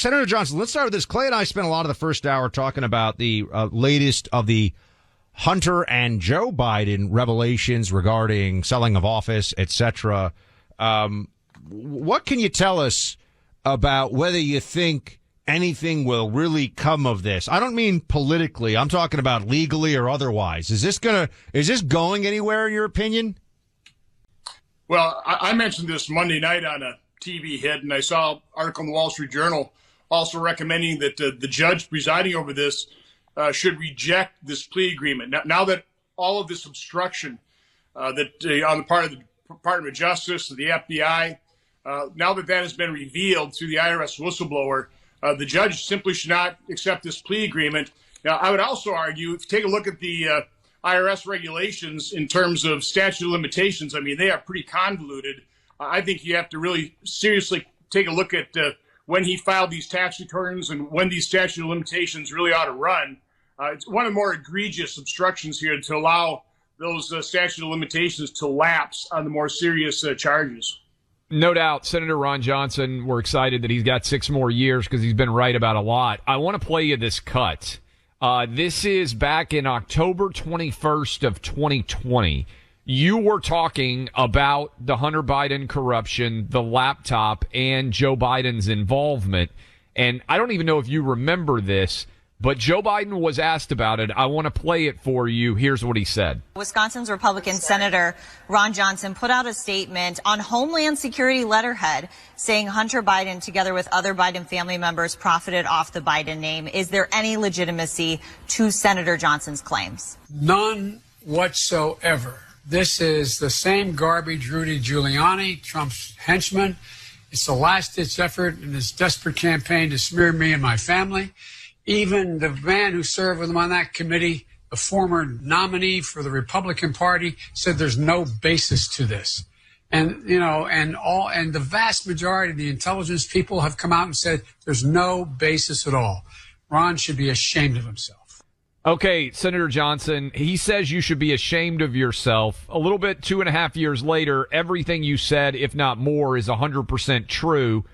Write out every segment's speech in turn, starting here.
Senator Johnson, let's start with this. Clay and I spent a lot of the first hour talking about the latest of the Hunter and Joe Biden revelations regarding selling of office, etc. What can you tell us about whether you think anything will really come of this? I don't mean politically. I'm talking about legally or otherwise. Is this going anywhere in your opinion? Well, I mentioned this Monday night on a TV hit, and I saw an article in the Wall Street Journal also recommending that the judge presiding over this should reject this plea agreement. Now that all of this obstruction that on the part of the Department of Justice, the FBI, now that has been revealed through the IRS whistleblower, the judge simply should not accept this plea agreement. Now, I would also argue, if you take a look at the IRS regulations in terms of statute of limitations, I mean, they are pretty convoluted. I think you have to really seriously take a look at when he filed these tax returns and when these statute of limitations really ought to run. It's one of the more egregious obstructions here to allow those statute of limitations to lapse on the more serious charges. No doubt, Senator Ron Johnson, we're excited that he's got 6 more years because he's been right about a lot. I want to play you this cut. This is back in October 21st of 2020. You were talking about the Hunter Biden corruption, the laptop, and Joe Biden's involvement. And I don't even know if you remember this, but Joe Biden was asked about it. I want to play it for you. Here's what he said. Wisconsin's Republican Senator Ron Johnson put out a statement on Homeland Security letterhead saying Hunter Biden, together with other Biden family members, profited off the Biden name. Is there any legitimacy to Senator Johnson's claims? None whatsoever. This is the same garbage Rudy Giuliani, Trump's henchman. It's a last-ditch effort in this desperate campaign to smear me and my family. Even the man who served with him on that committee, the former nominee for the Republican Party, said there's no basis to this. And, you know, and the vast majority of the intelligence people have come out and said there's no basis at all. Ron should be ashamed of himself. Okay, Senator Johnson, he says you should be ashamed of yourself. A little bit, 2.5 years later, everything you said, if not more, is 100% true.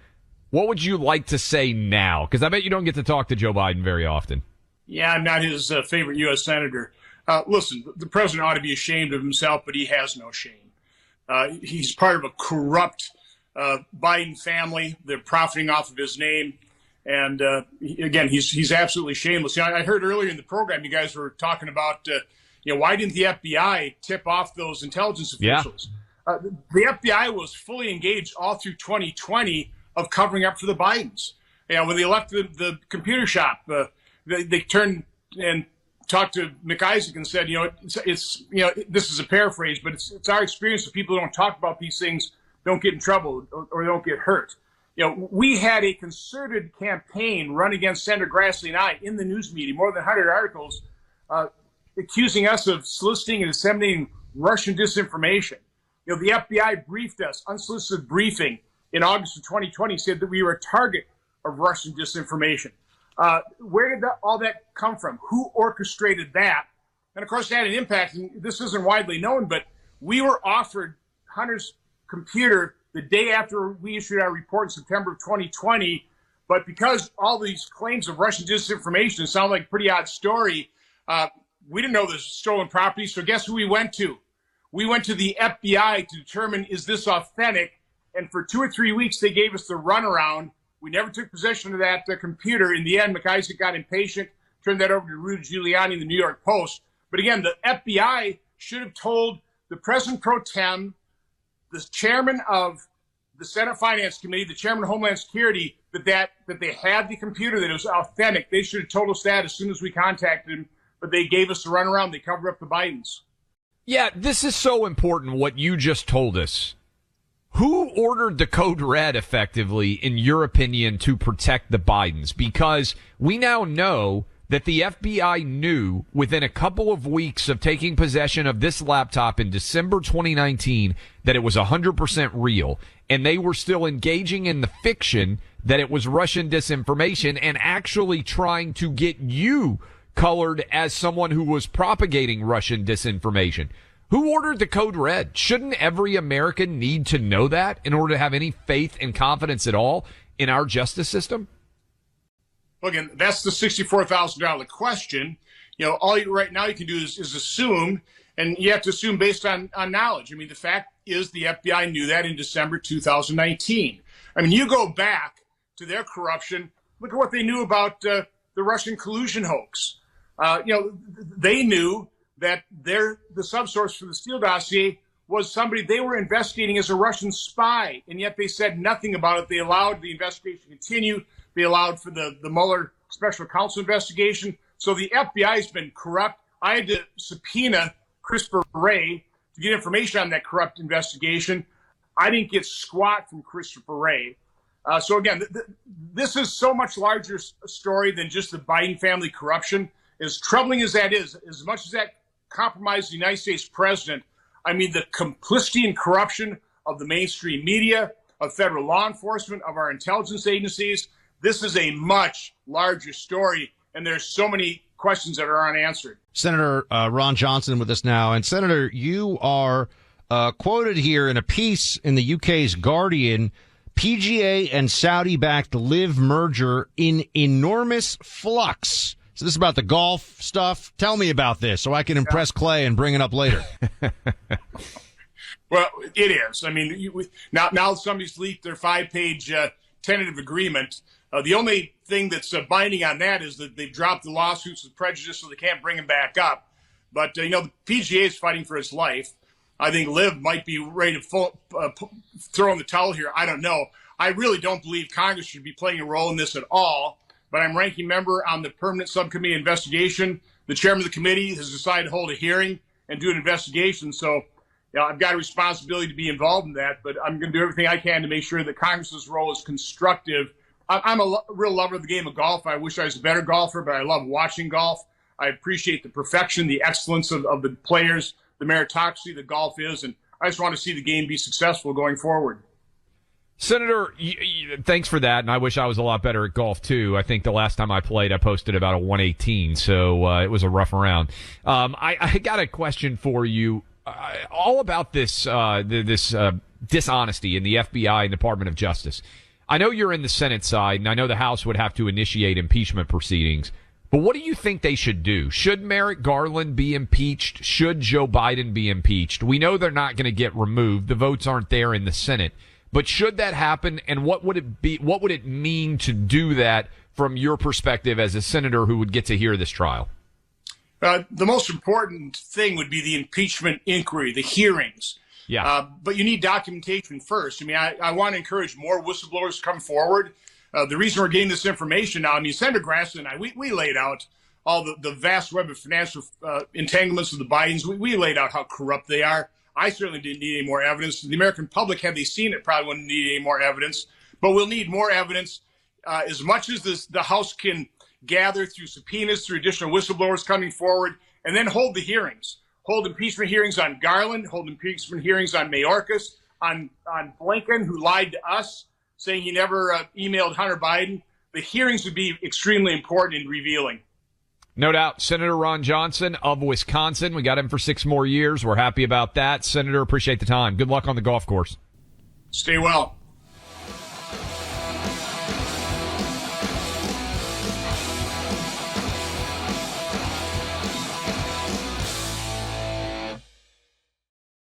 What would you like to say now? Because I bet you don't get to talk to Joe Biden very often. Yeah, I'm not his favorite U.S. senator. Listen, the president ought to be ashamed of himself, but he has no shame. He's part of a corrupt Biden family. They're profiting off of his name. And again, he's absolutely shameless. I heard earlier in the program you guys were talking about, why didn't the FBI tip off those intelligence officials? Yeah. The FBI was fully engaged all through 2020 of covering up for the Bidens. When they elected the computer shop, they turned and talked to McIsaac and said, it's this is a paraphrase, but it's our experience that people who don't talk about these things don't get in trouble or don't get hurt. We had a concerted campaign run against Senator Grassley and I in the news media, more than 100 articles, accusing us of soliciting and disseminating Russian disinformation. The FBI briefed us, unsolicited briefing in August of 2020, said that we were a target of Russian disinformation. Where did all that come from? Who orchestrated that? And of course, it had an impact. And this isn't widely known, but we were offered Hunter's computer the day after we issued our report in September of 2020. But because all these claims of Russian disinformation sound like a pretty odd story, we didn't know this was stolen property. So guess who we went to? We went to the FBI to determine, is this authentic? And for 2 or 3 weeks, they gave us the runaround. We never took possession of that computer. In the end, McIsaac got impatient, turned that over to Rudy Giuliani in the New York Post. But again, the FBI should have told the President Pro Tem, the chairman of the Senate Finance Committee, the chairman of Homeland Security, that they had the computer, that it was authentic. They should have told us that as soon as we contacted them, but they gave us the runaround. They covered up the Bidens. Yeah, this is so important, what you just told us. Who ordered the code red, effectively, in your opinion, to protect the Bidens? Because we now know that the FBI knew within a couple of weeks of taking possession of this laptop in December 2019 that it was 100% real, and they were still engaging in the fiction that it was Russian disinformation and actually trying to get you colored as someone who was propagating Russian disinformation. Who ordered the code red? Shouldn't every American need to know that in order to have any faith and confidence at all in our justice system? Well, again, that's the $64,000 question. All right now you can do is assume, and you have to assume based on knowledge. I mean, the fact is the FBI knew that in December 2019. I mean, you go back to their corruption, look at what they knew about the Russian collusion hoax. They knew that the subsource for the Steele dossier was somebody they were investigating as a Russian spy, and yet they said nothing about it. They allowed the investigation to continue. They allowed for the Mueller special counsel investigation. So the FBI has been corrupt. I had to subpoena Christopher Wray to get information on that corrupt investigation. I didn't get squat from Christopher Wray. So again, this is so much larger story than just the Biden family corruption. As troubling as that is, as much as that compromised the United States president, I mean, the complicity and corruption of the mainstream media, of federal law enforcement, of our intelligence agencies, this is a much larger story, and there's so many questions that are unanswered. Senator Ron Johnson with us now. And Senator, you are quoted here in a piece in the UK's Guardian, PGA and Saudi-backed Live merger in enormous flux. So this is about the golf stuff. Tell me about this so I can impress Clay and bring it up later. Well, it is. I mean, now somebody's leaked their 5-page tentative agreement. The only thing that's binding on that is that they've dropped the lawsuits with prejudice, so they can't bring them back up. But, the PGA is fighting for its life. I think Liv might be ready to throw in the towel here. I don't know. I really don't believe Congress should be playing a role in this at all. But I'm ranking member on the permanent subcommittee investigation. The chairman of the committee has decided to hold a hearing and do an investigation. So, I've got a responsibility to be involved in that, but I'm going to do everything I can to make sure that Congress's role is constructive. I'm a real lover of the game of golf. I wish I was a better golfer, but I love watching golf. I appreciate the perfection, the excellence of the players, the meritocracy that golf is, and I just want to see the game be successful going forward. Senator, thanks for that, and I wish I was a lot better at golf, too. I think the last time I played, I posted about a 118, so it was a rough round. I got a question for you all about this dishonesty in the FBI and Department of Justice. I know you're in the Senate side, and I know the House would have to initiate impeachment proceedings, but what do you think they should do? Should Merrick Garland be impeached? Should Joe Biden be impeached? We know they're not going to get removed. The votes aren't there in the Senate. But should that happen, and what would it be? What would it mean to do that from your perspective as a senator who would get to hear this trial? The most important thing would be the impeachment inquiry, the hearings. Yeah. But you need documentation first. I mean, I want to encourage more whistleblowers to come forward. The reason we're getting this information now, I mean, Senator Grassley and I, we laid out all the vast web of financial entanglements of the Bidens. We laid out how corrupt they are. I certainly didn't need any more evidence. The American public, had they seen it, probably wouldn't need any more evidence. But we'll need more evidence as much as the House can gather through subpoenas, through additional whistleblowers coming forward, and then hold the hearings. Hold impeachment hearings on Garland, hold impeachment hearings on Mayorkas, on Blinken, who lied to us, saying he never emailed Hunter Biden. The hearings would be extremely important and revealing. No doubt. Senator Ron Johnson of Wisconsin. We got him for 6 more years. We're happy about that. Senator, appreciate the time. Good luck on the golf course. Stay well.